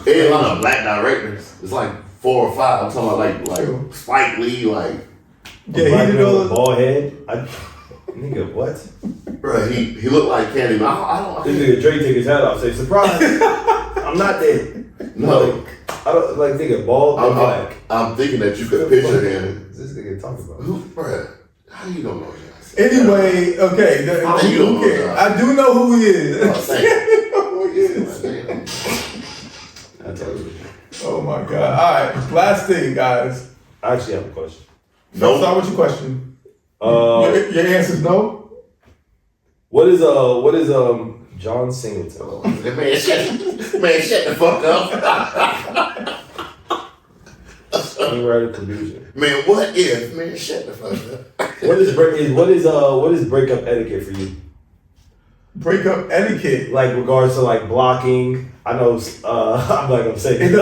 Ain't a lot of black directors. It's like 4 or 5. I'm talking about like Spike Lee, like. Yeah, he did all the bald head. Nigga, what? Bro, he looked like Candyman. I don't. This nigga Dre take his hat off, say surprise. I'm not dead. No, I don't like nigga bald and black. I'm thinking that you could picture him. This nigga talking about Who, bro? How you don't know him? Anyway, okay. Who cares? I do know who he is. Who he is. I tell you. Oh my god! All right, last thing, guys. I actually have a question. No. Start with your question. Your answer's no. What is John Singleton? Man, shut the fuck up. Screenwriter, producer. Man, what if? Man, shut the fuck up. What is breakup etiquette for you? Breakup etiquette, like regards to like blocking. I know. I'm saying it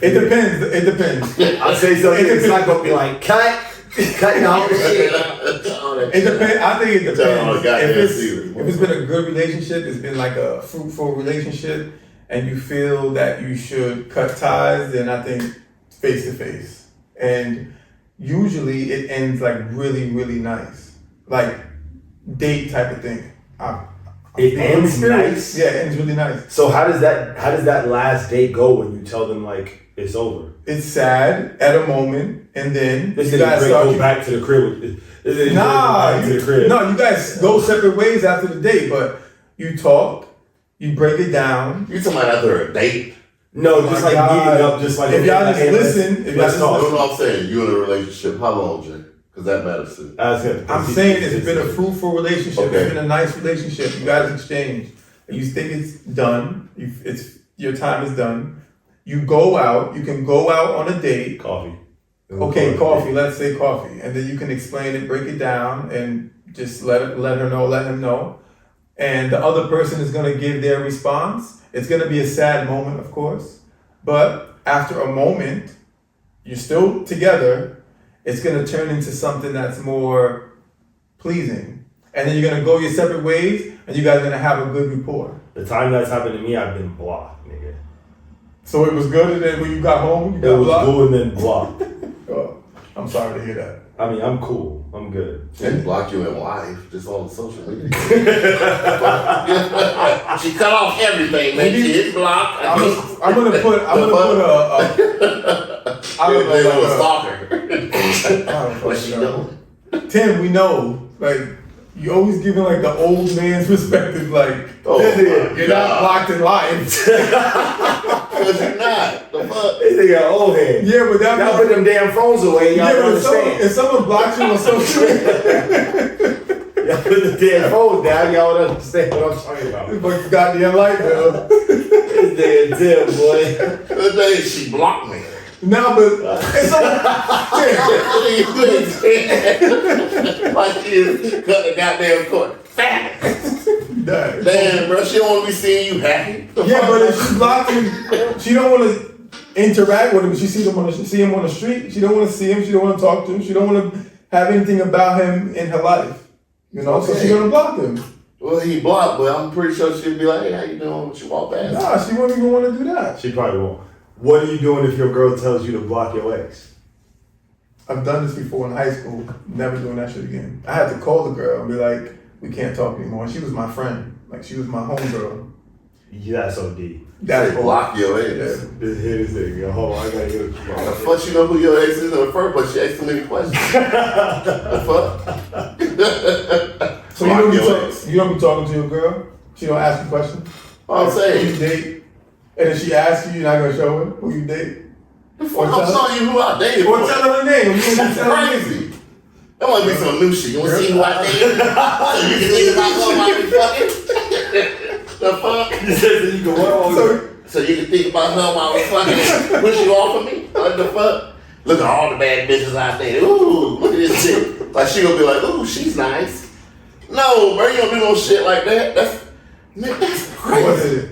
depends. It depends. I say something. It's not gonna be like cut down. It depends. I think it depends. If it's been a good relationship, it's been like a fruitful relationship, and you feel that you should cut ties, then I think face to face. And usually it ends like really, really nice, like date type of thing. It ends nice. Yeah, it ends really nice. So how does that last date go when you tell them like it's over? It's sad at a moment, and then you guys go back to the crib. No, you guys go separate ways after the date, but you talk, you break it down. You talking about after a date? No, just like meeting up, just like if y'all just listen. Let's talk. You know what I'm saying? You in a relationship? How long, Jay? Because that matters too. I'm saying it's been a fruitful relationship. Okay. It's been a nice relationship. You guys exchange. You think it's done. Your time is done. You go out. You can go out on a date. Coffee. Okay, coffee. Let's say coffee, and then you can explain it, break it down, and just let her know, let him know, and the other person is gonna give their response. It's gonna be a sad moment, of course, but after a moment, you're still together. It's gonna turn into something that's more pleasing, and then you're gonna go your separate ways, and you guys are gonna have a good rapport. The time that's happened to me, I've been blocked, nigga. So it was good, and then when you got home, you got blocked? It was cool and then blocked. Oh, I'm sorry to hear that. I mean, I'm cool. I'm good. She didn't block you in life, just on social media. She cut off everything, man. She is blocked. I'm gonna put a I don't know, like a stalker. What's she doing? Tim, we know, like, you always giving like the old man's perspective, like, you're not blocked in life. Because you're not. The fuck? They think you're old head. Yeah, but that y'all put them damn phones away. Y'all don't understand. If someone blocks you on social media, y'all put the damn phones down. Y'all don't understand what I'm talking about. But you got the light bill. This damn Tim, boy. The day she blocked me. No, but it's like she is cut the goddamn cord. Fat. Damn, bro, she don't want to be seeing you happy. Yeah, but if she blocked him, she don't want to interact with him. She see him on the street. She don't want to see him. She don't want to talk to him. She don't want to have anything about him in her life. You know, so she's gonna block him. Well, he blocked, but I'm pretty sure she'd be like, "Hey, how you doing?" When she walk past. Nah, she won't even want to do that. She probably won't. What are you doing if your girl tells you to block your ex? I've done this before in high school. Never doing that shit again. I had to call the girl and be like, we can't talk anymore. And she was my friend. Like, she was my homegirl. Yeah, that's OD. That's block your ex. Yeah. This nigga. Hold on, I gotta get it. How the fuck you know who your ex is in the first place? She asked too many questions. The fuck? So you don't be talking to your girl? She don't ask you questions? I'm saying. Who you date? And if she asks you, you're not gonna show her who you date? I'm showing you who I dated. Or tell her the name. That's crazy. That might be some new shit. You wanna see who I dated? So you can think about who I be fucking? The fuck? You said that you can what? So you can think about her while I was fucking. What she offer me? What the fuck? Look at all the bad bitches I dated. Ooh, look at this shit. Like she gonna be like, ooh, she's nice. No, bro, you don't do no shit like that. That's crazy. What is it?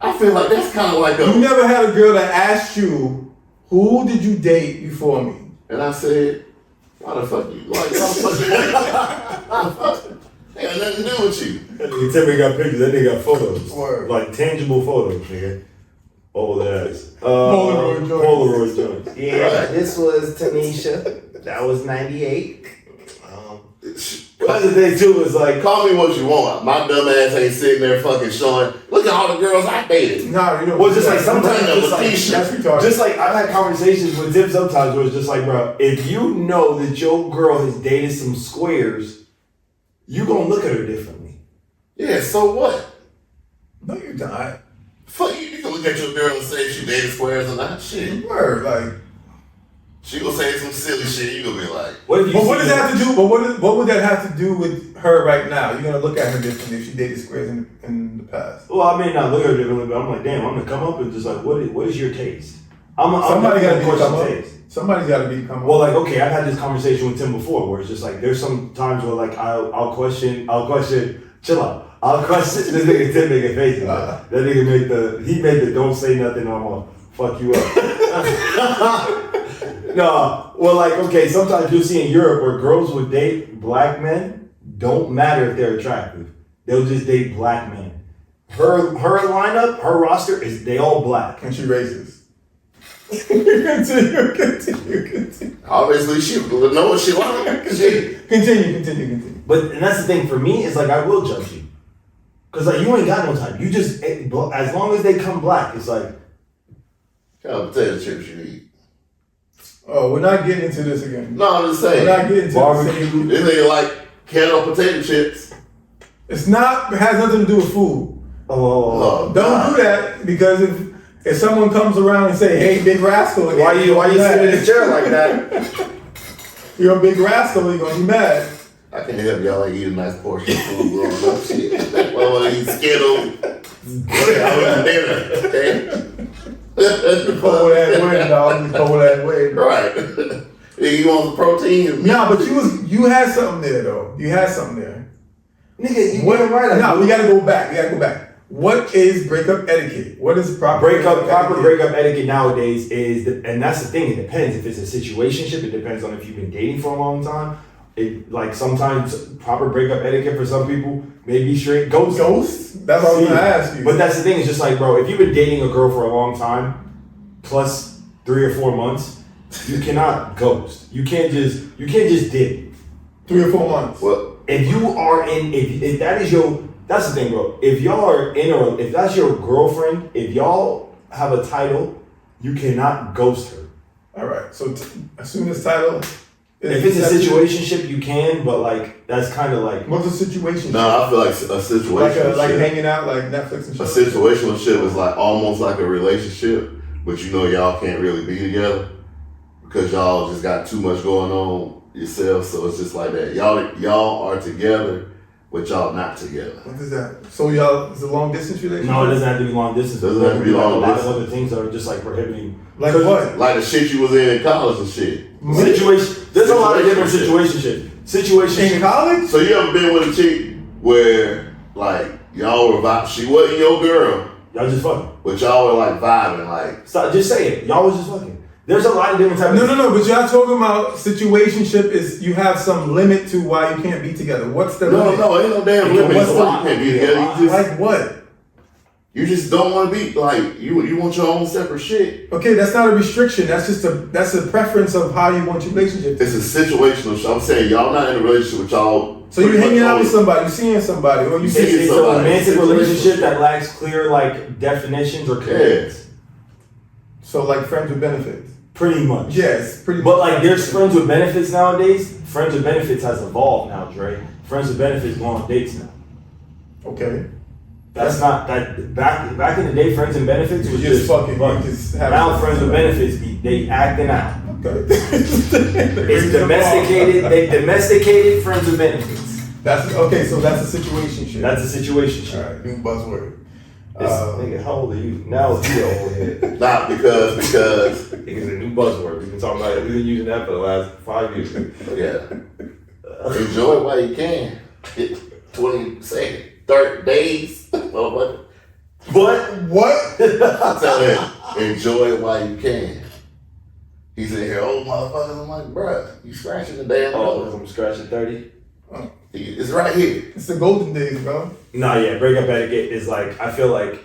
I feel like that's kind of like You never had a girl that asked you, who did you date before me? And I said, why the fuck you? Like, why the fuck? Ain't Got nothing to do with you. That nigga Timmy got pictures. That nigga got photos. Word. Like tangible photos, nigga. Old ass. Polaroid joints. Yeah, this was Tanisha. That was 98. Other thing too is like, Call me what you want. My dumb ass ain't sitting there fucking showing. Look at all the girls I dated. No, you know. well, just like sometimes, Bring up just a like, t-shirt. That's retarded. just like I've had conversations with Tim sometimes where it's just like, bro, if you know that your girl has dated some squares, you gonna look at her differently. Yeah, so what? No, you're not. Fuck you. You can look at your girl and say if she dated squares or not. Shit. Word, like. She gonna say some silly shit. You gonna be like, What if you? But what does that have to do? But what would that have to do with her right now? You're gonna look at her differently if she dated squares in the past. Well, I may not look at her differently, but I'm like, damn, I'm gonna come up and just like, what is your taste? Somebody gotta be question come up. taste. Somebody's gotta be come up. Well, like, okay, I've had this conversation with Tim before, where it's just like, there's some times where like I'll question, chill out. I'll question this nigga Tim making faces. That nigga made the don't say nothing, I'm gonna fuck you up. No, well, like, okay, sometimes you'll see in Europe where girls would date black men, don't matter if they're attractive. They'll just date black men. Her lineup, her roster is they all black. And she racist. Continue. obviously she would know what she like. Shit. Continue. But and that's the thing for me is like I will judge you, cause like you ain't got no time. You just as long as they come black, it's like What kind of potato chips you eat? Oh, we're not getting into this again. No, I'm just We're saying. not getting into Barbecue. this. This nigga like kettle potato chips. It has nothing to do with food. oh. Don't do that because if someone comes around and say, "Hey, big rascal," Why you sitting in the chair like that? You're a big rascal. You're gonna be mad. I can't help y'all like eat a nice portion of food growing up. Shit. Well, when I eat Skittles. I was dinner. Okay? Cold ass wind, dog. Cold ass wind. Right. You want some protein? Nah, but you had something there though. You had something there. Nigga, you What? get it right. No, we gotta go back. What is breakup etiquette? What is proper Proper etiquette? breakup etiquette nowadays is, and that's the thing. It depends if it's a situationship. It depends on if you've been dating for a long time. It like sometimes proper breakup etiquette for some people may be straight ghost. Ghost? That's what I was gonna ask you. But that's the thing. It's just like, bro, if you've been dating a girl for a long time, plus 3 or 4 months, you cannot ghost. You can't just dip. 3 or 4 months. What? If you are in, if that is your, that's the thing, bro. If y'all are in, or if that's your girlfriend, if y'all have a title, you cannot ghost her. All right. So as soon as title. If it's a situationship, you can, but like that's kind of like. What's a situation? No, I feel like a situation. Like hanging out, like Netflix and A shit. situational ship is like almost like a relationship, but you know y'all can't really be together because y'all just got too much going on yourself. So it's just like that. Y'all are together, but y'all not together. What is that? So y'all, it's a long distance relationship? No, it doesn't have to be long distance. Doesn't have to be Like long a lot distance. of other things that are just like prohibiting. Like what? Like the shit you was in college and shit. Situation. There's a lot of different situationship. In college? So you ever been with a chick where like y'all were vibing? She wasn't your girl, Y'all just fucking. but y'all were like vibing, like. Stop. Just say it. Y'all was just fucking. There's a lot of different types. No. But y'all talking about situationship is you have some limit to why you can't be together. What's the limit? No, ain't no damn limit. What's So the- you can't be together. You just Like what? You just don't want to be like you want your own separate shit. Okay, that's not a restriction. That's just a preference of how you want your relationship. It's a situational shit. I'm saying y'all not in a relationship with y'all. So you're hanging out with somebody, you're seeing somebody, or you See, see It's a somebody. romantic Situationship. relationship that lacks clear like definitions or commitments. so like friends with benefits. Pretty much. Yes, pretty But much. like there's friends with benefits nowadays. Friends with benefits has evolved now, Dre. Friends with benefits go on dates now. Okay. That's not that back in the day. Friends and benefits was You just fucking fun. you just have Now friends with benefits they acting out. Okay. It's domesticated. They domesticated friends with benefits. That's okay. So that's a situation shit. That's a situation. all right. New buzzword. Nigga, how old are you? Now it's you old head. Not because It's a new buzzword. We've been talking about it. We've been using that for the last 5 years. yeah. Enjoy it while you can. Get 22nd, 30 days. What? What? I tell him, enjoy it while you can. He's in here, old motherfuckers. I'm like, bruh, you scratching the damn Oh, nose. I'm scratching 30. Oh. It's right here. It's the golden days, bro. Nah, yeah, breakup etiquette is like, I feel like,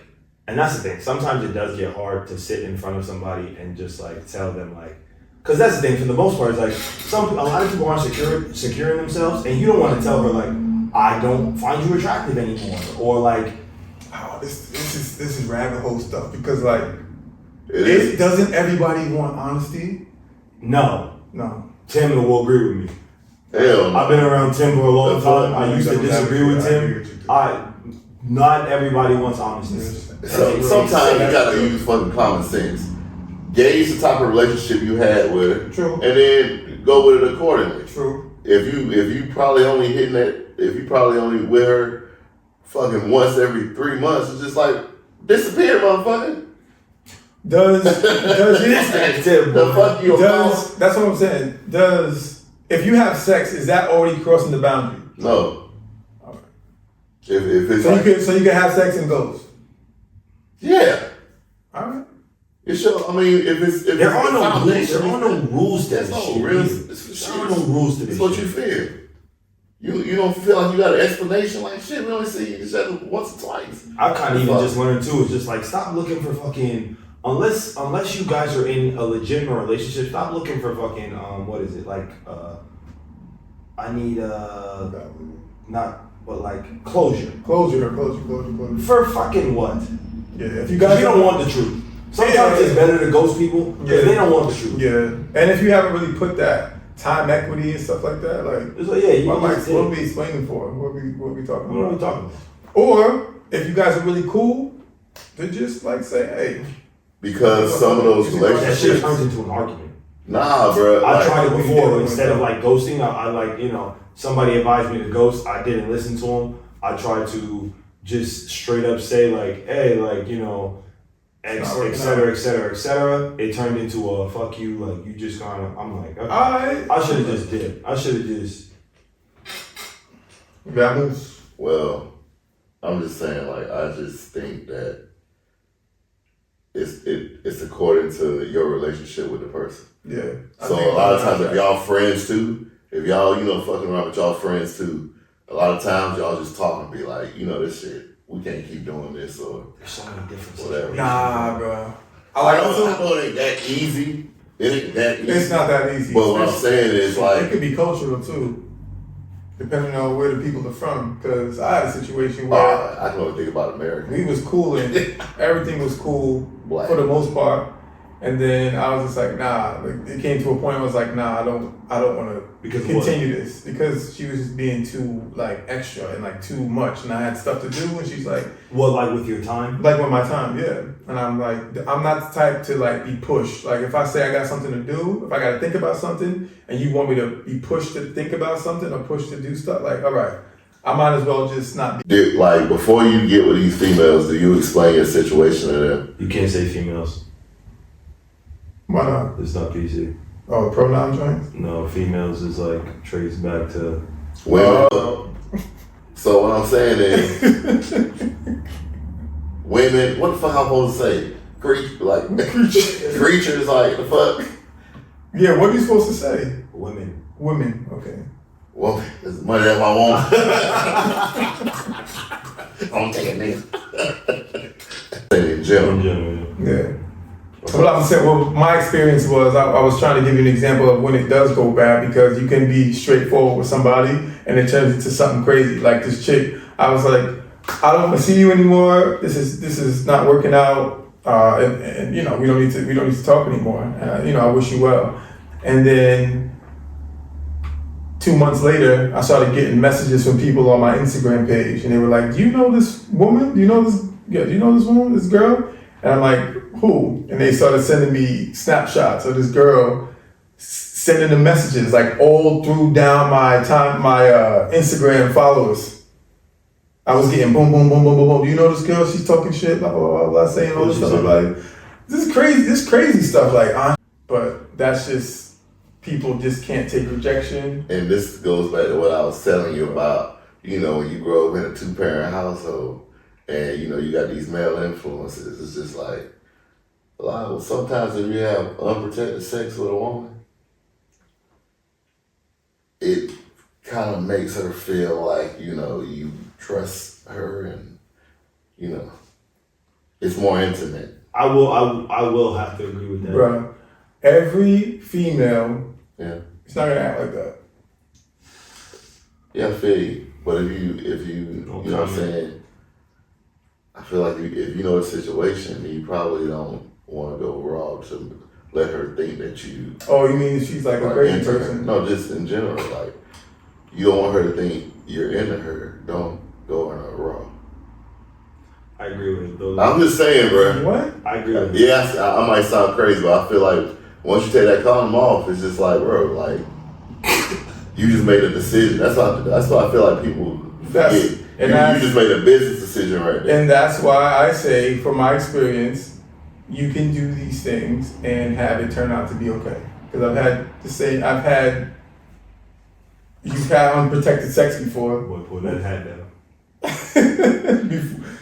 and that's the thing. Sometimes it does get hard to sit in front of somebody and just like tell them like, because that's the thing. For the most part, it's like a lot of people aren't secure in themselves, and you don't want to tell her like, I don't find you attractive anymore, or like, oh, this is rabbit hole stuff because like, It doesn't everybody want honesty? no. Tim will agree with me. Hell no. I've been around Tim for a long time. I used to disagree with Tim. Not everybody wants honesty. So, sometimes you gotta use fucking common sense. Gauge the type of relationship you had with her. True. And then go with it accordingly. True. If you probably only hitting that, if you probably only with her fucking once every 3 months, it's just like disappear, motherfucker. Does the fuck you does that's what I'm saying. If you have sex, is that already crossing the boundary? No. All right. If it's So you can have sex and ghost. Yeah. All right. It show. I mean, if There are no rules. foundation, There are no rules to this no shit. real. There are no rules to this It's what shit. you feel. You don't feel like you got an explanation. Like shit, we only see each other once or twice. I kind of even just learned too. It's just like stop looking for fucking unless you guys are in a legitimate relationship. Stop looking for fucking what is it like? I need not but like closure. Closure. For fucking what? Yeah. If you guys You don't want the truth. Sometimes it's better to ghost people because they don't want the truth. Yeah. And if you haven't really put that time equity and stuff like that, like It's like, yeah, you what just are we explaining for? What are we talking What are about? we talking about? Or if you guys are really cool, then just like say, hey. Because some of those That shit relationships, turns into an argument. nah, bro. I like, tried it we before, did but instead of like ghosting, I like, somebody advised me to ghost. I didn't listen to them. I tried to just straight up say like, hey, like, et cetera. It turned into a fuck you, like you just kind of, I'm like, okay. I should have just did. I should have just. Vamos. Well, I'm just saying, like, I just think that it's according to your relationship with the person. Yeah. So a lot of times, if y'all friends too, if y'all, fucking around with y'all friends too, a lot of times y'all just talk and be like, this shit, we can't keep doing this or There's so many different whatever. situations. Nah, bro. I know it ain't that easy. It ain't that easy. It's not that easy. But what I'm saying is it like, could be cultural too, depending on where the people are from. Because I had a situation where I can only think about America. we was cool and everything was cool Black. for the most part, and then I was just like, nah. Like, it came to a point where I was like, nah, I don't want to Because continue this because she was just being too like extra and like too much, and I had stuff to do, and she's like, What, like with your time? like with my time, yeah. And I'm like, I'm not the type to like be pushed. Like if I say I got something to do, if I got to think about something, and you want me to be pushed to think about something or pushed to do stuff, like all right, I might as well just not be. Like before you get with these females, do you explain your situation to them? You can't say females. Why not? It's not PC. Oh, pronoun joints. No, females is like traced back to. Women. So what I'm saying is, women. What the fuck I'm supposed to say? Creatures, like the fuck. Yeah, what are you supposed to say? Women. Women. Okay. Well, as much as I want. I'm taking nigga. In general. In general, yeah. Yeah. Well, I'm saying, my experience was I was trying to give you an example of when it does go bad because you can be straightforward with somebody and it turns into something crazy. Like this chick, I was like, I don't want to see you anymore. This is not working out, and we don't need to talk anymore. I wish you well. And then 2 months later, I started getting messages from people on my Instagram page, and they were like, "Do you know this woman? Do you know this? Yeah, do you know this woman? This girl?" And I'm like, who? And they started sending me snapshots of this girl sending them messages like all through down my Instagram followers. I was getting boom, boom, boom, boom, boom, boom. Do you know this girl? She's talking shit, blah, blah, blah, blah, saying all this stuff about it. This is crazy stuff. Like, but that's just, people just can't take rejection. And this goes back to what I was telling you about, when you grow up in a 2-parent household. And you got these male influences. It's just like sometimes if you have unprotected sex with a woman, it kind of makes her feel like, you know, you trust her and, you know, it's more intimate. I will have to agree with that. Bro, every female, Yeah. it's not gonna act like that. Yeah, I feel you. But if you know what I'm saying, I feel like if you know the situation, you probably don't want to go raw to let her think that you. Oh, you mean she's like a crazy into her. person? No, just in general, like you don't want her to think you're into her. Don't go in her raw. I agree with those. I'm just saying, bro. What? I agree with Yeah, I might sound crazy, but I feel like once you take that condom off, it's just like, bro, like you just made a decision. That's why I feel like people forget. You just made a business decision right there. And that's why I say, from my experience, you can do these things and have it turn out to be okay. Because you've had unprotected sex before. Boy, pull that hat down.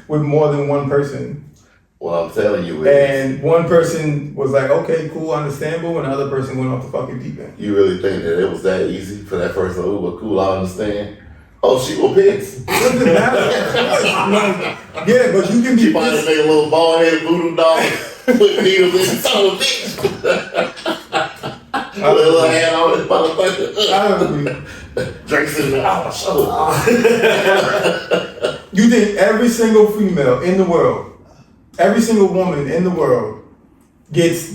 With more than one person. What I'm telling you is, And one person was like, okay, cool, understandable, and the other person went off the fucking deep end. you really think that it was that easy for that person? Oh, well, cool, I understand. Oh, she will piss. Doesn't matter. Yeah, but you can be She probably made a little bald-headed voodoo doll, put needles in the son of a bitch. Put a little hand on this motherfucker. I don't agree. Drinks in the shoulder. You think every single female in the world, every single woman in the world gets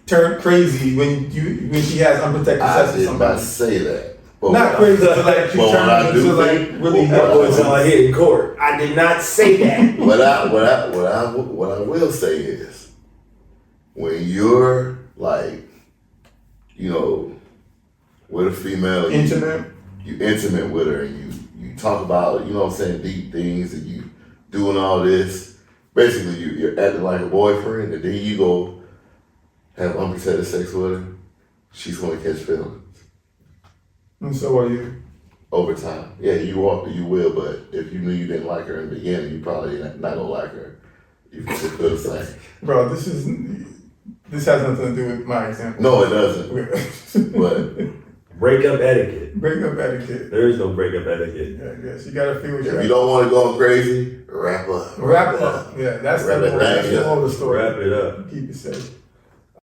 turned crazy when she has unprotected sex I with did somebody? not say that. But Not crazy, but like she but what I turns do into like think- really. That boy sound like hitting court. I did not say that. What I will say is, when you're like, you know, with a female, Intimate. you intimate with her, and you talk about, you know what I'm saying, deep things, and you doing all this. Basically, you're acting like a boyfriend, and then you go have unprotected sex with her. She's gonna catch feelings And so are you. over time. Yeah, you will, but if you knew you didn't like her in the beginning, you probably not gonna like her. You can just feel the same. Bro, this has nothing to do with my example. No, it doesn't. But Breakup etiquette. Breakup etiquette. There is no breakup etiquette. Yeah, I guess you gotta feel what if you don't want to go crazy, wrap up. Wrap up. Yeah, that's Wrap the it moral up. of the story. Wrap it up. Keep it safe.